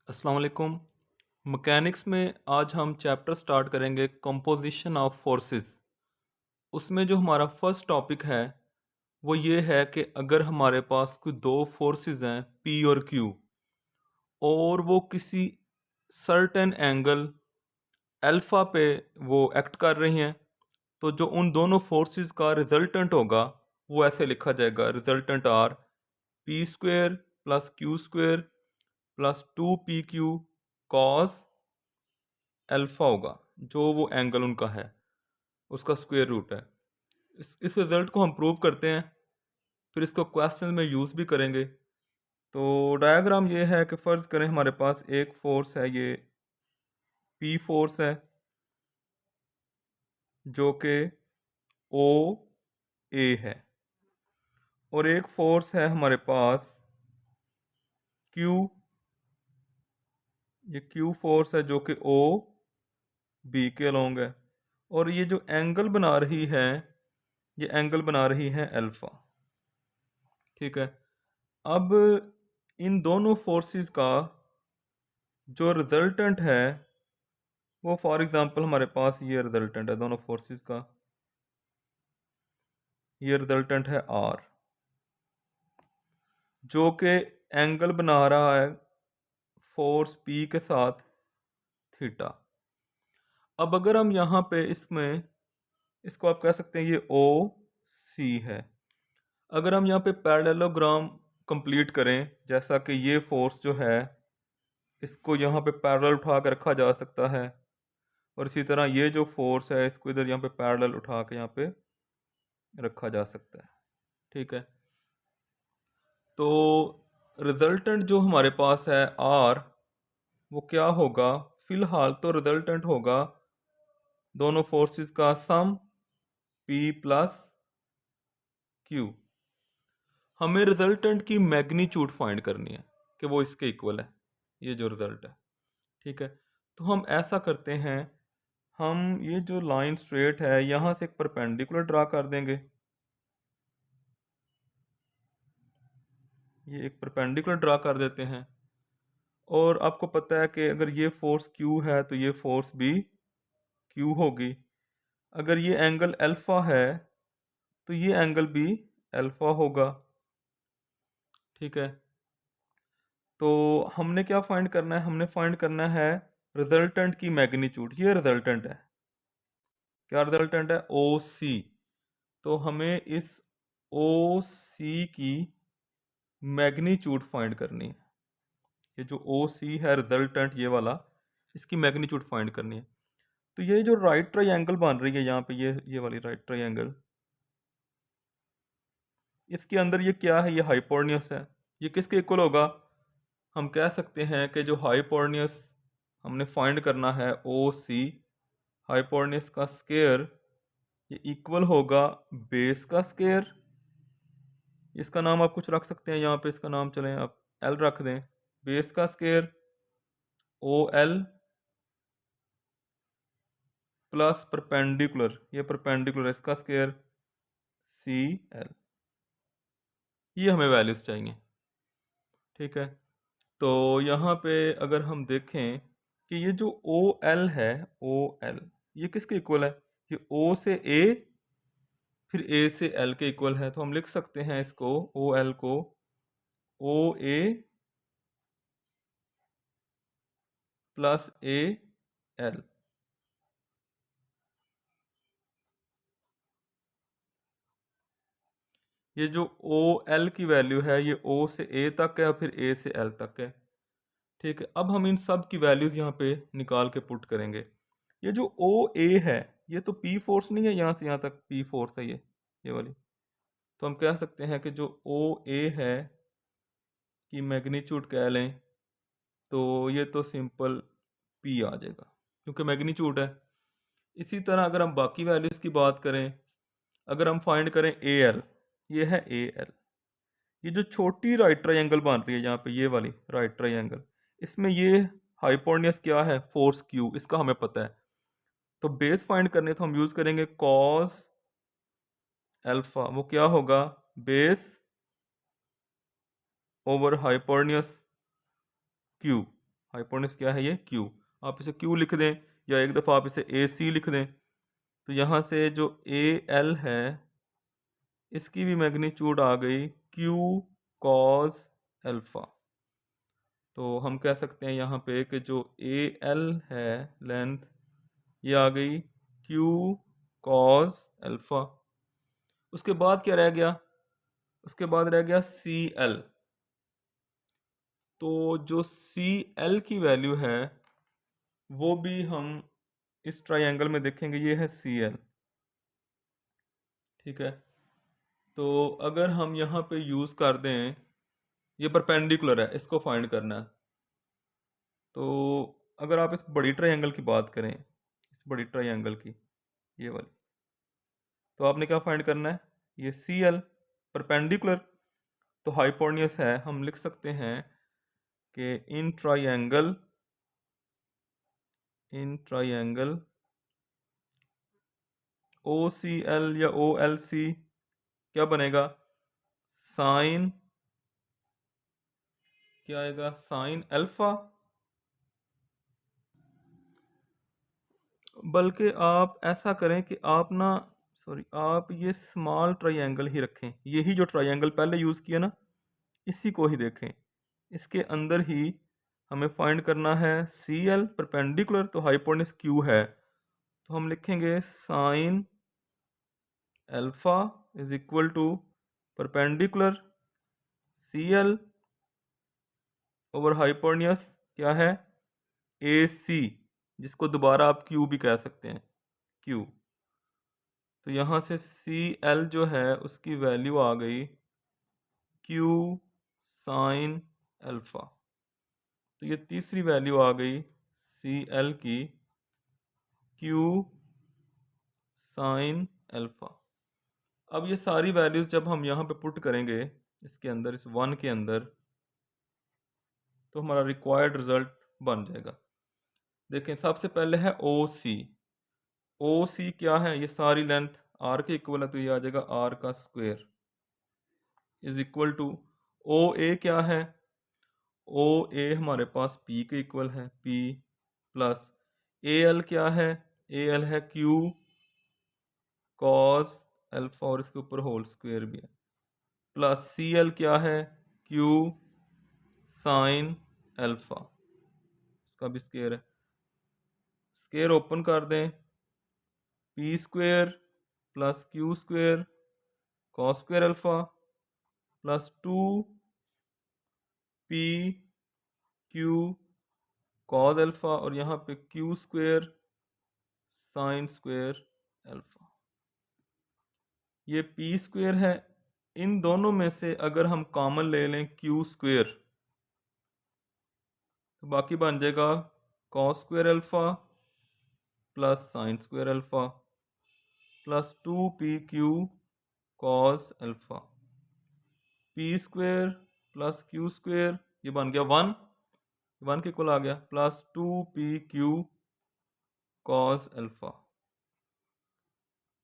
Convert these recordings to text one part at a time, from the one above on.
अस्सलाम वालेकुम। मैकेनिक्स में आज हम चैप्टर स्टार्ट करेंगे कंपोजिशन ऑफ फोर्सेस। उसमें जो हमारा फर्स्ट टॉपिक है वो ये है कि अगर हमारे पास कोई दो फोर्सेस हैं पी और क्यू और वो किसी सर्टेन एंगल अल्फ़ा पे वो एक्ट कर रही हैं, तो जो उन दोनों फोर्सेस का रिजल्टेंट होगा वो ऐसे लिखा जाएगा। Resultant R P square plus Q square plus 2pq cos alpha होगा। जो वो एंगल उनका है उसका स्क्वायर रूट है। इस रिज़ल्ट को हम प्रूव करते हैं, फिर इसको क्वेश्चन में यूज़ भी करेंगे। तो डायग्राम ये है कि फ़र्ज़ करें हमारे पास एक फोर्स है, ये पी फोर्स है जो कि ओ ए है, और एक फोर्स है हमारे पास क्यू, ये क्यू फोर्स है जो कि ओ बी के अलोंग है, और ये जो एंगल बना रही है ये एंगल बना रही है अल्फ़ा। ठीक है। अब इन दोनों फोर्सेस का जो रिजल्टेंट है वो फॉर एग्जांपल हमारे पास ये रिजल्टेंट है दोनों फोर्सेस का, ये रिजल्टेंट है आर जो कि एंगल बना रहा है फोर्स पी के साथ थीटा। अब अगर हम यहाँ पे इसमें इसको आप कह सकते हैं ये ओ सी है। अगर हम यहाँ पे पैरेललोग्राम कंप्लीट करें, जैसा कि ये फोर्स जो है इसको यहाँ पे पैरेलल उठा के रखा जा सकता है, और इसी तरह ये जो फोर्स है इसको इधर यहाँ पे पैरेलल उठा के यहाँ पे रखा जा सकता है। ठीक है। तो रिजल्टेंट जो हमारे पास है आर, वो क्या होगा? फिलहाल तो रिजल्टेंट होगा दोनों फोर्सेस का सम पी प्लस क्यू। हमें रिजल्टेंट की मैग्नीट्यूड फाइंड करनी है कि वो इसके इक्वल है, ये जो रिजल्ट है। ठीक है। तो हम ऐसा करते हैं, हम ये जो लाइन स्ट्रेट है यहाँ से एक परपेंडिकुलर ड्रा कर देंगे। ये एक परपेंडिकुलर ड्रा कर देते हैं, और आपको पता है कि अगर ये फोर्स Q है तो ये फोर्स भी Q होगी। अगर ये एंगल अल्फ़ा है तो ये एंगल भी अल्फ़ा होगा। ठीक है। तो हमने क्या फाइंड करना है? हमने फाइंड करना है रिजल्टेंट की मैग्नीट्यूड। ये रिजल्टेंट है, क्या रिजल्टेंट है? ओ सी। तो हमें इस ओ सी की मैग्नीट्यूड फाइंड करनी है। ये जो ओ सी है रिजल्टेंट ये वाला, इसकी मैग्नीट्यूड फाइंड करनी है। तो ये जो राइट ट्रायंगल बन रही है यहाँ पे, ये वाली राइट ट्रायंगल, इसके अंदर ये क्या है? ये हाइपोर्नियस है। ये किसके इक्वल होगा? हम कह सकते हैं कि जो हाइपोर्नियस हमने फाइंड करना है ओ सी, हाइपोर्नियस का स्केयर, ये इक्वल होगा बेस का स्केयर। इसका नाम आप कुछ रख सकते हैं, यहाँ पे इसका नाम चलें आप एल रख दें। बेस का square O L plus perpendicular, ये परपेंडिकुलर इसका स्केयर सी एल। ये हमें वैल्यूज चाहिए। ठीक है। तो यहाँ पे अगर हम देखें कि ये जो ओ एल है, ओ एल ये किसके इक्वल है? ये ओ से ए फिर ए से एल के इक्वल है। तो हम लिख सकते हैं इसको, ओ एल को ओ ए प्लस ए एल। ये जो ओ एल की वैल्यू है ये ओ से ए तक है और फिर ए से एल तक है। ठीक है। अब हम इन सब की वैल्यूज़ यहाँ पे निकाल के पुट करेंगे। ये जो ओ ए है ये तो पी फोर्स नहीं है, यहाँ से यहाँ तक पी फोर्स है ये वाली। तो हम कह सकते हैं कि जो ओ ए है की मैग्नीट्यूड कह लें तो ये तो सिंपल पी आ जाएगा क्योंकि मैग्नीट्यूड है। इसी तरह अगर हम बाकी वैल्यूज़ की बात करें, अगर हम फाइंड करें ए एल, ये है ए एल। ये जो छोटी राइट ट्रायंगल बन रही है यहाँ पे, ये वाली राइट ट्रायंगल, इसमें ये हाइपोर्नियस क्या है? फोर्स क्यू, इसका हमें पता है। तो बेस फाइंड करने तो हम यूज़ करेंगे कॉस अल्फा। वो क्या होगा? Base over hypotenuse Q. Hypotenuse क्या है ये क्यू, आप इसे क्यू लिख दें या एक दफ़ा आप इसे ए सी लिख दें। तो यहाँ से जो ए एल है इसकी भी मैग्नीट्यूड आ गई क्यू कॉस अल्फ़ा। तो हम कह सकते हैं यहाँ पे कि जो ए एल है लेंथ, ये आ गई क्यू कॉस अल्फ़ा। उसके बाद क्या रह गया, उसके बाद रह गया सी एल। तो जो सी एल की वैल्यू है वो भी हम इस ट्रायंगल में देखेंगे, ये है सी एल। ठीक है, तो अगर हम यहाँ पे यूज़ कर दें, ये परपेंडिकुलर है, इसको फाइंड करना है। तो अगर आप इस बड़ी ट्रायंगल की बात करें, इस बड़ी ट्रायंगल की, ये वाली, तो आपने क्या फाइंड करना है, ये सी एल परपेंडिकुलर तो हाइपोटेन्यूज है, हम लिख सकते हैं कि in triangle O C L या ओ एल सी क्या बनेगा, साइन, क्या आएगा, साइन अल्फा। बल्कि आप ऐसा करें कि आप ना, सॉरी, आप ये स्मॉल ट्रायंगल ही रखें, यही जो ट्रायंगल पहले यूज़ किया ना इसी को ही देखें। इसके अंदर ही हमें फाइंड करना है सी एल परपेंडिकुलर तो हाइपोटेन्यूज क्यू है, तो हम लिखेंगे sine alpha is equal to perpendicular C L over hypotenuse क्या है ए सी, जिसको दोबारा आप क्यू भी कह सकते हैं, क्यू। तो यहाँ से सी एल जो है उसकी वैल्यू आ गई क्यू साइन अल्फा। तो ये तीसरी वैल्यू आ गई सी एल की क्यू साइन अल्फा। अब ये सारी वैल्यूज़ जब हम यहाँ पे पुट करेंगे इसके अंदर, इस वन के अंदर, तो हमारा रिक्वायर्ड रिजल्ट बन जाएगा। देखें, सबसे पहले है ओ सी। ओ सी क्या है, ये सारी लेंथ आर के इक्वल है, तो ये आ जाएगा आर का square is equal to O A क्या है, ओ ए हमारे पास पी के इक्वल है, पी प्लस ए एल क्या है, ए एल है क्यू कॉस अल्फा और इसके ऊपर होल स्क्वायर भी है, प्लस सी एल क्या है क्यू साइन अल्फा, इसका भी स्क्वायर है। स्क्वायर ओपन कर दें, P square plus Q square cos square alpha plus two P Q cos alpha और यहाँ पे Q square sine square alpha. ये पी स्क्वायर है, इन दोनों में से अगर हम कॉमन ले लें क्यू स्क्वायर तो बाकी बन जाएगा cos square alpha plus sine square alpha plus two P Q cos alpha, P square plus Q square ये बन गया वन, वन के इक्वल आ गया, plus two P Q cos alpha.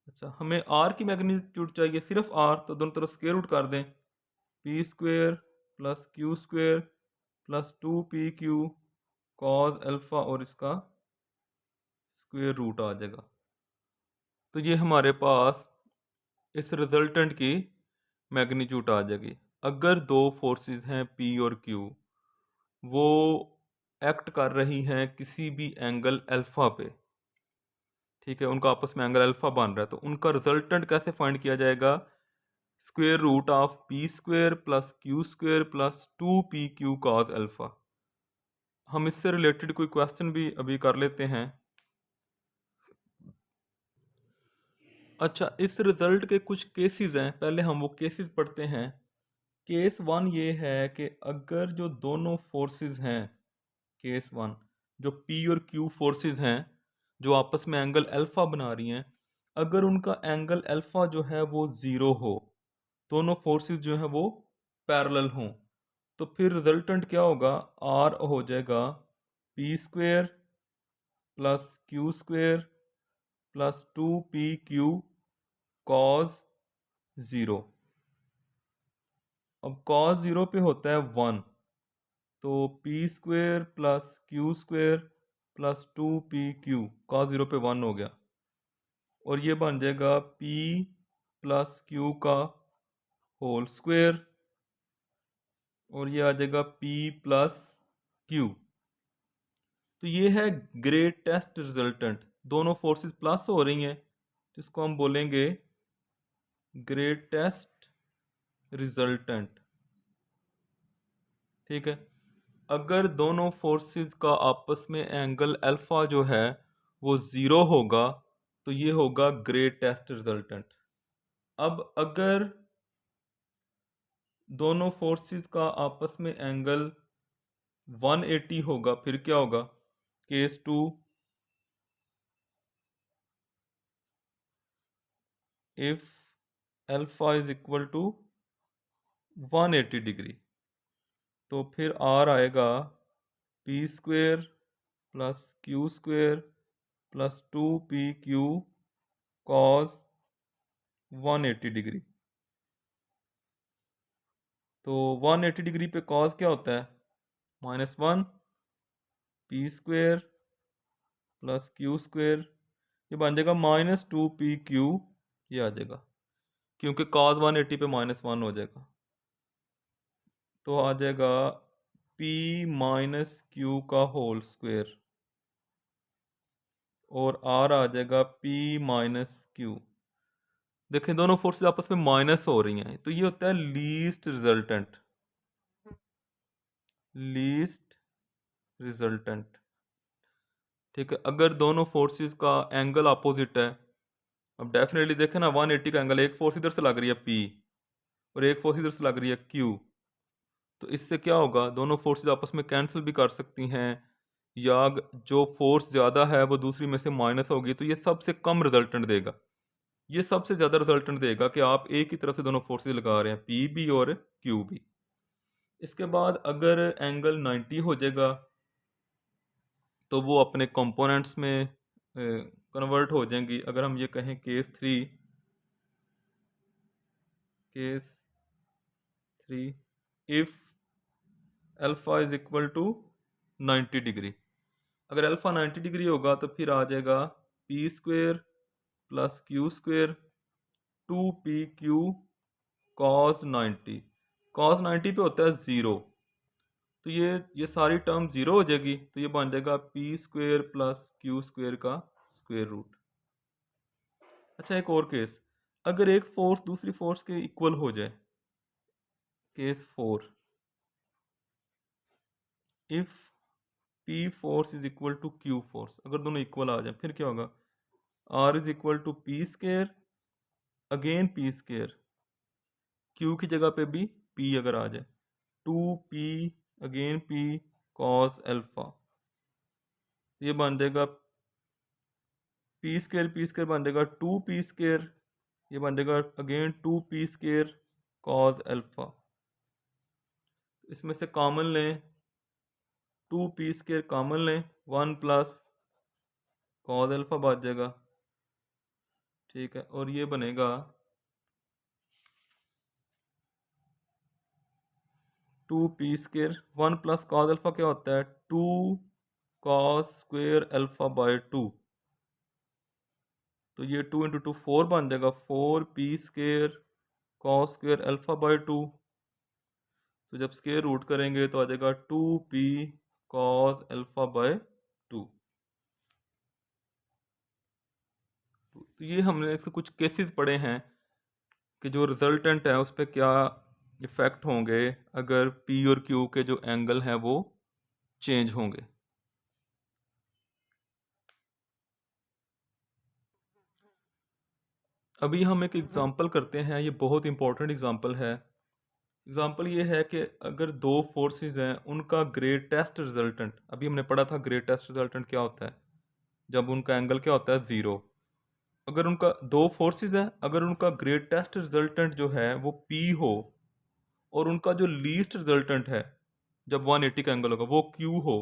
अच्छा, हमें आर की मैग्नीट्यूड चाहिए, सिर्फ आर, तो दोनों तरफ स्क्वायर रूट कर दें, P square plus Q square plus two P Q cos alpha और इसका स्क्वायर रूट आ जाएगा। तो ये हमारे पास इस रिजल्टेंट की मैग्नीट्यूड आ जाएगी। अगर दो फोर्सेस हैं पी और क्यू, वो एक्ट कर रही हैं किसी भी एंगल अल्फा पे, ठीक है, उनका आपस में एंगल अल्फा बन रहा है, तो उनका रिजल्टेंट कैसे फाइंड किया जाएगा, square root of P square plus Q square plus two P Q cos alpha. हम इससे रिलेटेड कोई क्वेश्चन भी अभी कर लेते हैं। अच्छा, इस रिजल्ट के कुछ केसेस हैं, पहले हम वो केसेस पढ़ते हैं। केस वन ये है कि अगर जो दोनों फोर्सेस हैं, केस वन, जो पी और क्यू फोर्सेस हैं जो आपस में एंगल अल्फा बना रही हैं, अगर उनका एंगल अल्फा जो है वो ज़ीरो हो, दोनों फोर्सेस जो है वो पैरेलल हों, तो फिर रिजल्टेंट क्या होगा, आर हो जाएगा P square plus Q square plus two P Q cos zero. अब कॉस ज़ीरो पे होता है वन, तो P square plus Q square plus 2pq का 0 पे 1 हो गया, और ये बन जाएगा p प्लस क्यू का होल स्क्वेयर, और ये आ जाएगा p प्लस क्यू। तो ये है ग्रेटेस्ट रिजल्टेंट, दोनों फोर्सेस प्लस हो रही हैं, जिसको हम बोलेंगे ग्रेटेस्ट रिजल्टेंट। ठीक है, अगर दोनों फोर्सेस का आपस में एंगल अल्फा जो है वो ज़ीरो होगा तो ये होगा ग्रेटेस्ट रिजल्टेंट। अब अगर दोनों फोर्सेस का आपस में एंगल 180 होगा, फिर क्या होगा? Case 2, if alpha is equal to 180 degree, तो फिर आर आएगा P square plus Q square plus 2pq cos 180 degree. तो 180 डिग्री पे कॉस क्या होता है? -1 P square plus Q square, ये बन जाएगा -2pq, ये आ जाएगा क्योंकि कॉस 180 पे -1 हो जाएगा, तो आ जाएगा p माइनस क्यू का होल स्क्वेयर, और r आ जाएगा p माइनस क्यू। देखें दोनों फोर्सेस आपस में माइनस हो रही हैं, तो ये होता है लीस्ट रिजल्टेंट, लीस्ट रिजल्टेंट। ठीक है, अगर दोनों फोर्सेस का एंगल अपोजिट है, अब डेफिनेटली देखें ना 180 का एंगल, एक फोर्स इधर से लग रही है P और एक फोर्स इधर से लग रही है Q, तो इससे क्या होगा? दोनों फोर्सेस आपस में कैंसिल भी कर सकती हैं, या जो फोर्स ज़्यादा है वो दूसरी में से माइनस होगी, तो ये सबसे कम रिजल्टेंट देगा। ये सबसे ज़्यादा रिजल्टेंट देगा कि आप एक ही तरफ से दोनों फोर्सेस लगा रहे हैं, P भी और Q भी। इसके बाद अगर एंगल 90 हो जाएगा तो वो अपने कंपोनेंट्स में कन्वर्ट हो जाएंगी। अगर हम ये कहें case 3 if alpha is equal to 90 degree, अगर अल्फा 90 डिग्री होगा तो फिर आ जाएगा P square plus Q square 2pq cos 90, cos 90 पे होता है 0, तो ये सारी टर्म 0 हो जाएगी, तो ये बन जाएगा P square plus Q square का स्क्वेयर रूट। अच्छा, एक और केस, अगर एक फोर्स दूसरी फोर्स के इक्वल हो जाए, case 4, if P force is equal to Q force, अगर दोनों इक्वल आ जाए फिर क्या होगा? R is equal to P square again P square, Q की जगह पे भी P अगर आ जाए, 2p again P cos alpha, ये बन जाएगा पी स्केयर बन जाएगा 2p स्केयर, ये बन जाएगा again 2p square cos alpha. इसमें से कॉमन लें, 2p स्केयर कॉमन लें, 1 प्लस कॉस अल्फा बच जाएगा। ठीक है, और ये बनेगा 2p square, 1 plus cos alpha क्या होता है? 2 कॉस स्क्वेयर अल्फा बाय 2, तो ये 2 इंटू 2 4 बन जाएगा, 4p square cos square alpha by 2, तो जब स्केयर रूट करेंगे तो आ जाएगा 2p कॉस अल्फा बाय 2। तो ये हमने इसके कुछ केसेस पढ़े हैं कि जो रिजल्टेंट है उस पर क्या इफ़ेक्ट होंगे अगर P और Q के जो एंगल हैं वो चेंज होंगे। अभी हम एक एग्ज़ाम्पल करते हैं, ये बहुत इंपॉर्टेंट एग्ज़ाम्पल है। एग्ज़ाम्पल ये है कि अगर दो फोर्सेस हैं, उनका ग्रेटेस्ट रिजल्टेंट, अभी हमने पढ़ा था ग्रेटेस्ट रिजल्टेंट क्या होता है, जब उनका एंगल क्या होता है? 0। अगर उनका दो फोर्सेस हैं, अगर उनका ग्रेटेस्ट रिजल्टेंट जो है वो P हो, और उनका जो लीस्ट रिजल्टेंट है जब 180 का एंगल होगा वो Q हो,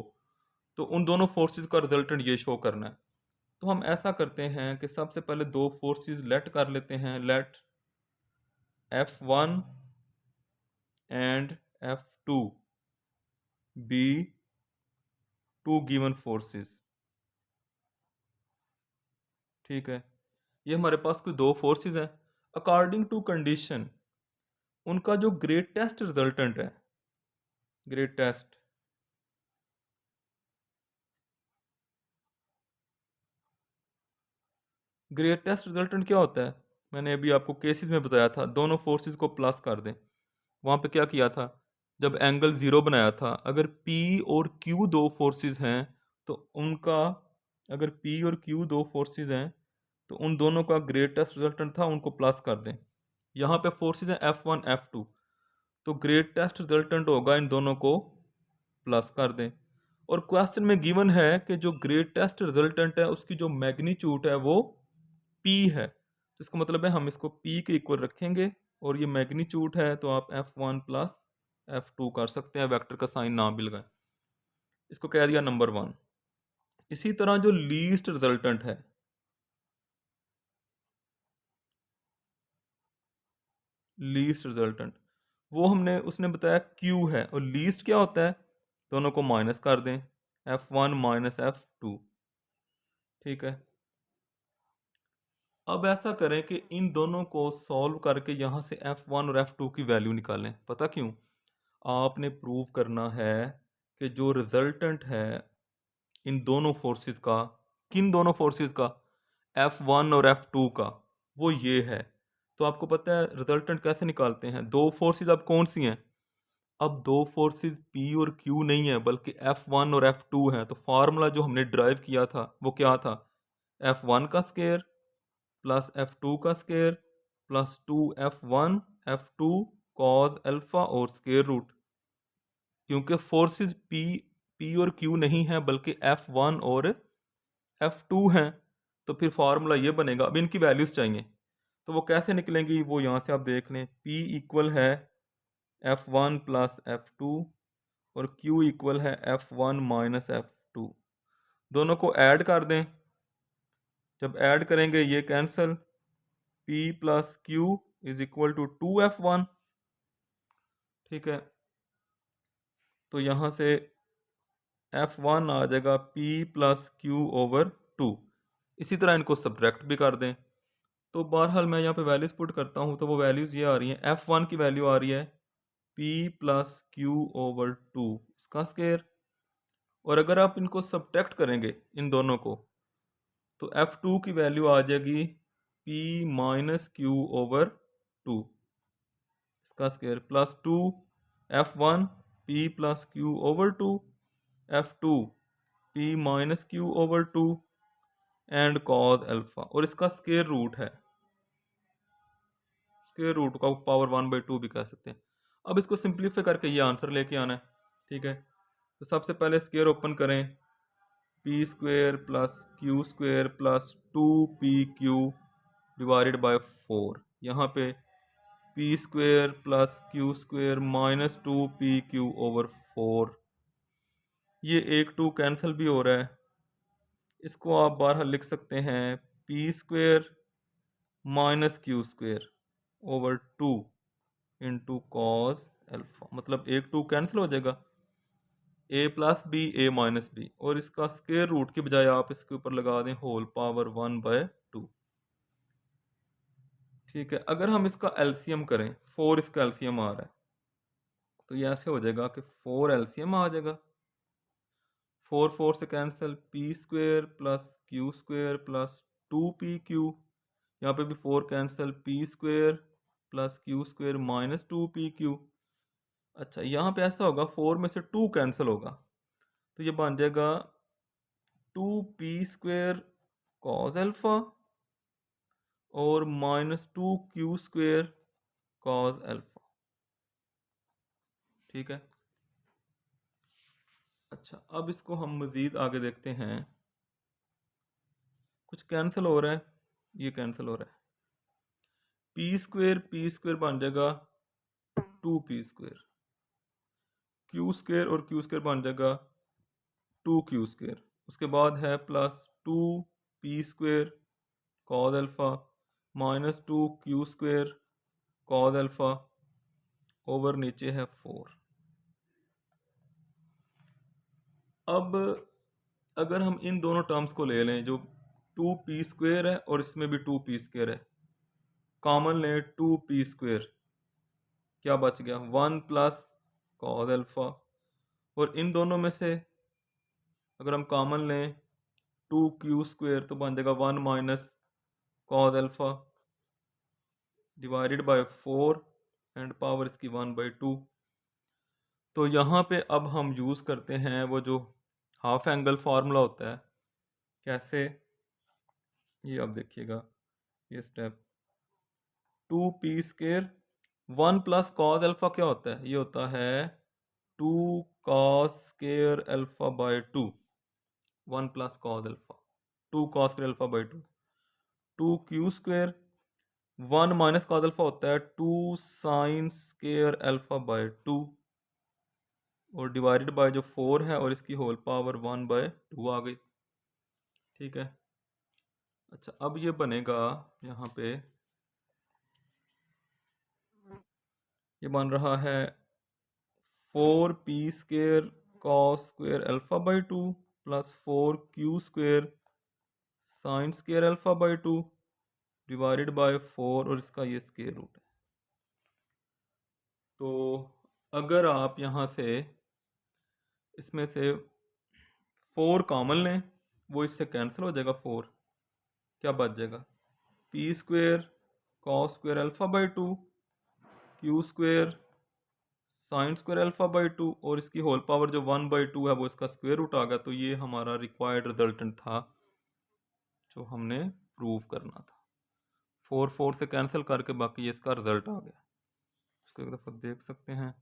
तो उन दोनों फोर्सेस का रिजल्टेंट ये शो करना है। तो हम ऐसा करते हैं कि सबसे पहले दो फोर्सेस लेट कर लेते हैं, let F1 and F2, be two given forces. ठीक है, ये हमारे पास कोई दो फोर्सेस हैं। अकॉर्डिंग टू कंडीशन उनका जो ग्रेटेस्ट रिजल्टेंट है, ग्रेटेस्ट ग्रेटेस्ट रिजल्टेंट क्या होता है? मैंने अभी आपको केसेस में बताया था, दोनों फोर्सेस को प्लस कर दें। वहाँ पे क्या किया था, जब एंगल ज़ीरो बनाया था, अगर P और Q दो फोर्सेस हैं तो उनका, अगर P और Q दो फोर्सेस हैं तो उन दोनों का ग्रेटेस्ट रिजल्टेंट था, उनको प्लस कर दें। यहाँ पे फोर्सेस हैं F1 F2, तो ग्रेटेस्ट रिजल्टेंट होगा इन दोनों को प्लस कर दें। और क्वेश्चन में गिवन है कि जो ग्रेटेस्ट रिजल्टेंट है उसकी जो मैग्नीट्यूड है वो P है, तो इसका मतलब है हम इसको P के इक्वल रखेंगे और ये मैग्नीट्यूड है, तो आप F1 प्लस F2 कर सकते हैं, वेक्टर का साइन ना भी लगाएं। इसको कह दिया नंबर वन। इसी तरह जो लीस्ट रिजल्टेंट है, लीस्ट रिजल्टेंट वो हमने, उसने बताया Q है, और लीस्ट क्या होता है, दोनों को माइनस कर दें, F1 माइनस F2। ठीक है, अब ऐसा करें कि इन दोनों को सॉल्व करके यहाँ से F1 और F2 की वैल्यू निकालें। पता क्यों? आपने प्रूव करना है कि जो रिजल्टेंट है इन दोनों फोर्सेस का, किन दोनों फोर्सेस का, F1 और F2 का, वो ये है। तो आपको पता है रिजल्टेंट कैसे निकालते हैं, दो फोर्सेस अब कौन सी हैं, अब दो फोर्सेस P और Q नहीं है बल्कि F1 और F2 हैं। तो फार्मूला जो हमने ड्राइव किया था वो क्या था, F1 का स्केयर प्लस F2 का square plus 2F1 F2 cause alpha और स्केयर रूट। क्योंकि फोर्सेस P और Q नहीं है बल्कि F1 और F2 हैं, तो फिर फार्मूला ये बनेगा। अब इनकी वैल्यूज चाहिए, तो वो कैसे निकलेंगी, वो यहाँ से आप देख लें। P इक्वल है F1 प्लस F2 और Q इक्वल है F1 माइनस F2। दोनों को ऐड कर दें, जब ऐड करेंगे ये cancel, P plus Q is equal to 2F1। ठीक है, तो यहाँ से F1 आ जाएगा P प्लस Q ओवर 2। इसी तरह इनको सब्ट्रैक्ट भी कर दें। तो बहरहाल मैं यहाँ पे वैल्यूज़ पुट करता हूँ, तो वो वैल्यूज़ ये आ रही हैं। F1 की वैल्यू आ रही है P प्लस Q ओवर 2 इसका स्केयर, और अगर आप इनको सब्ट्रैक्ट करेंगे इन दोनों को, तो F2 की वैल्यू आ जाएगी P माइनस Q ओवर 2 इसका square plus 2 F1 P plus Q over 2 F2 P minus Q over 2 and cause alpha, और इसका स्केयर रूट है, स्केयर रूट का पावर 1/2 भी कह सकते हैं। अब इसको सिंप्लीफाई करके ये आंसर लेके आना है। ठीक है, तो सबसे पहले स्केयर ओपन करें, P square plus Q square plus 2PQ divided by 4। यहाँ पे P square plus Q square minus 2PQ over 4, ये एक 2 कैंसिल भी हो रहा है। इसको आप बाहर लिख सकते हैं P square minus Q square over 2 into cos alpha, मतलब एक 2 कैंसिल हो जाएगा, ए प्लस बी ए माइनस बी, और इसका स्क्वेयर रूट की बजाय आप इसके ऊपर लगा दें होल पावर 1/2। ठीक है, अगर हम इसका एलसीएम करें, 4 इसका एलसीएम आ रहा है, तो ये ऐसे हो जाएगा कि 4 एलसीएम आ जाएगा, 4 4 से cancel, P square plus Q square plus 2PQ, यहाँ पे भी 4 cancel, P square plus Q square minus 2PQ। अच्छा, यहाँ पे ऐसा होगा 4 में से 2 कैंसिल होगा, तो ये बन जाएगा 2P² कॉस अल्फा और माइनस 2Q² कॉस अल्फा। ठीक है, अच्छा अब इसको हम मज़ीद आगे देखते हैं। कुछ कैंसिल हो रहा है, ये कैंसिल हो रहा है, P² बन जाएगा 2P², Q² और Q² बन जाएगा 2Q²। उसके बाद है plus 2P² cos alpha minus 2Q² cos alpha over नीचे है 4। अब अगर हम इन दोनों टर्म्स को ले लें, जो 2p² है और इसमें भी 2p² है, कॉमन लें 2p², क्या बच गया 1 प्लस कॉस अल्फ़ा, और इन दोनों में से अगर हम कॉमन लें 2q² तो बन जाएगा 1 minus cos alpha divided by 4 and power इसकी 1/2। तो यहाँ पे अब हम यूज़ करते हैं वो जो हाफ एंगल फार्मूला होता है। कैसे, ये अब देखिएगा, ये step 2p², 1 plus cos alpha क्या होता है, ये होता है 2 cos square alpha bye 2, 1 plus cos alpha 2 cos square alpha bye 2, 2q², 1 minus cos alpha होता है 2 साइन स्क्वायर अल्फ़ा बाय 2, और डिवाइडेड बाय जो 4 है और इसकी होल पावर 1/2 आ गई। ठीक है, अच्छा अब ये बनेगा यहाँ पे, ये बन रहा है 4p² cos square alpha bye 2 plus 4q² sine square alpha bye 2 divided by 4 और इसका ये स्क्वायर रूट है। तो अगर आप यहाँ से इसमें से 4 कॉमन लें, वो इससे कैंसिल हो जाएगा, 4 क्या बच जाएगा p² cos square alpha bye 2 q² sine square alpha bye 2 और इसकी होल पावर जो 1/2 है वो इसका स्क्वायर रूट आ गया। तो ये हमारा रिक्वायर्ड रिजल्टेंट था जो हमने प्रूव करना था। 4 4 से कैंसिल करके बाकी ये इसका रिजल्ट आ गया। इसको एक दफ़ा देख सकते हैं।